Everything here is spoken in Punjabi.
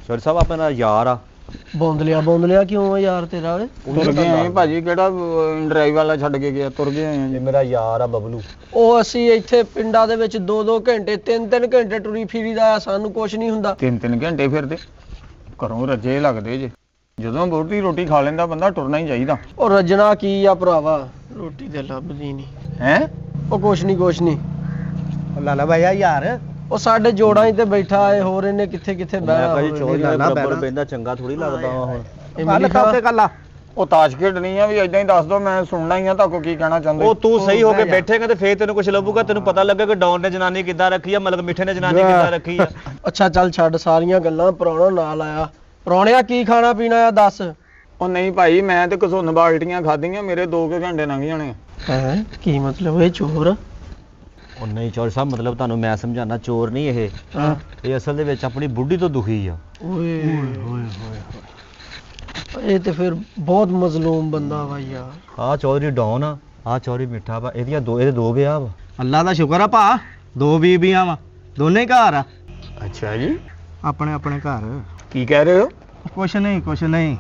ਚੌਧਰੀ ਸਾਹਿਬ ਆਪਣਾ ਯਾਰ ਆ। ਬੌਂਦਲਿਆ ਕਿਉਂ ਆ ਯਾਰ ਤੇਰਾ ਓਏ? ਤੁਰ ਗਏ ਆਂ ਭਾਜੀ, ਕਿਹੜਾ ਡਰਾਈਵ ਵਾਲਾ ਛੱਡ ਕੇ ਗਿਆ, ਤੁਰ ਗਏ ਆਂ ਇਹ ਮੇਰਾ ਯਾਰ ਆ ਬਬਲੂ। ਉਹ ਅਸੀਂ ਇੱਥੇ ਪਿੰਡਾਂ ਦੇ ਵਿੱਚ 2-2 ਘੰਟੇ 3-3 ਘੰਟੇ ਟੁਰੀ ਫਿਰੀਦਾ ਆ, ਸਾਨੂੰ ਕੁਛ ਨਹੀਂ ਹੁੰਦਾ। 3-3 ਘੰਟੇ ਫਿਰਦੇ, ਘਰੋਂ ਰੱਜੇ ਲੱਗਦੇ ਜੇ। ਜਦੋਂ ਰੋਟੀ ਖਾ ਲੈਂਦਾ ਬੰਦਾ ਟੁਰਨਾ ਹੀ ਚਾਹੀਦਾ। ਉਹ ਰੱਜਣਾ ਕੀ ਆ ਭਰਾਵਾ, ਰੋਟੀ ਤੇ ਲੱਭਦੀ ਨਹੀਂ ਹੈ ਉਹ ਕੁਛ ਨਹੀਂ ਲਾਲਾ ਭਾਈਆ ਯਾਰ ਉਹ ਸਾਡੇ ਜੋੜਾਂ 'ਚ ਤੇ ਬੈਠਾ ਏ, ਹੋਰ ਇਹਨੇ ਕਿੱਥੇ ਬਹਿਣਾ। ਭਾਜੀ ਚੌਧਰੀ ਨਾ, ਨਾ, ਬਰਾਬਰ ਬਹਿਣਾ। ਬਹਿੰਦਾ ਚੰਗਾ ਥੋੜੀ ਲੱਗਦਾ ਵਾ ਹੁਣ। ਇਮਲੀ ਖਾ ਤੇ ਕੱਲਾ ਉਹ ਤਾਸ਼ ਖੇਡਣੀ ਆ ਵੀ ਏਦਾਂ ਹੀ ਦੱਸ ਦੋ, ਮੈਂ ਸੁਣਨਾ ਹੀ ਆ ਤੁਹਾਨੂੰ ਕੀ ਕਹਿਣਾ ਚਾਹੁੰਦੇ। ਉਹ ਤੂੰ ਸਹੀ ਹੋ ਕੇ ਬਹਿ ਜਾ। ਬੈਠੇਗਾ ਤੇ ਫੇਰ ਤੈਨੂੰ ਕੁਝ ਲੱਭੂਗਾ, ਤੈਨੂੰ ਪਤਾ ਲੱਗੇਗਾ ਕਿ ਡੌਨ ਨੇ ਜਨਾਨੀ ਕਿੱਦਾਂ ਰੱਖੀ ਆ, ਮਤਲਬ ਮਿੱਠੇ ਨੇ ਜਨਾਨੀ ਕਿੱਦਾਂ ਰੱਖੀ ਆ। ਅੱਛਾ ਚੱਲ ਛੱਡ ਸਾਰੀਆਂ ਗੱਲਾਂ, ਪ੍ਰਾਹੁਣਾ ਨਾਲ ਆਇਆ। ਪ੍ਰਾਹੁਣਿਆ ਕੀ ਖਾਣਾ ਪੀਣਾ ਆ ਦੱਸ। ਉਹ ਨਹੀਂ ਭਾਈ, ਮੈਂ ਤੇ ਘਸੁੰਨ ਬਾਲਟੀਆਂ ਖਾਧੀਆਂ, ਮੇਰੇ 2 ਘੰਟੇ ਲੰਘ ਜਾਣੇ। ਹੈ ਕੀ ਮਤਲਬ ਇਹ ਚੋਰ? ਉਹ ਨਹੀਂ ਚੌਧਰੀ ਸਾਹਿਬ, ਮਤਲਬ ਤੁਹਾਨੂੰ ਮੈਂ ਸਮਝਾਣਾ, ਚੋਰ ਨਹੀਂ ਇਹ। ਹਾਂ ਇਹ ਅਸਲ ਦੇ ਵਿੱਚ ਆਪਣੀ ਬੁੱਢੀ ਤੋਂ ਦੁਖੀ ਆ। ਓਏ ਹੋਏ ਇਹ ਤੇ ਫਿਰ ਬਹੁਤ ਮਜ਼ਲੂਮ ਬੰਦਾ ਵਾ ਯਾਰ। ਆਹ ਚੌਧਰੀ ਡੌਨ ਆ, ਆਹ ਚੌਧਰੀ ਮਿੱਠਾ ਵਾ। ਇਹਦੇ 2 ਵਿਆਹ ਵਾ। ਅੱਲਾ ਦਾ ਸ਼ੁਕਰ ਆ ਭਾ, 2 ਬੀਬੀਆਂ ਵਾ, ਦੋਨੇ ਘਰ ਆ ਅੱਛਾ ਜੀ, ਆਪਣੇ ਘਰ। ਕੀ ਕਹਿ ਰਹੇ ਹੋ? ਕੁਛ ਨਹੀਂ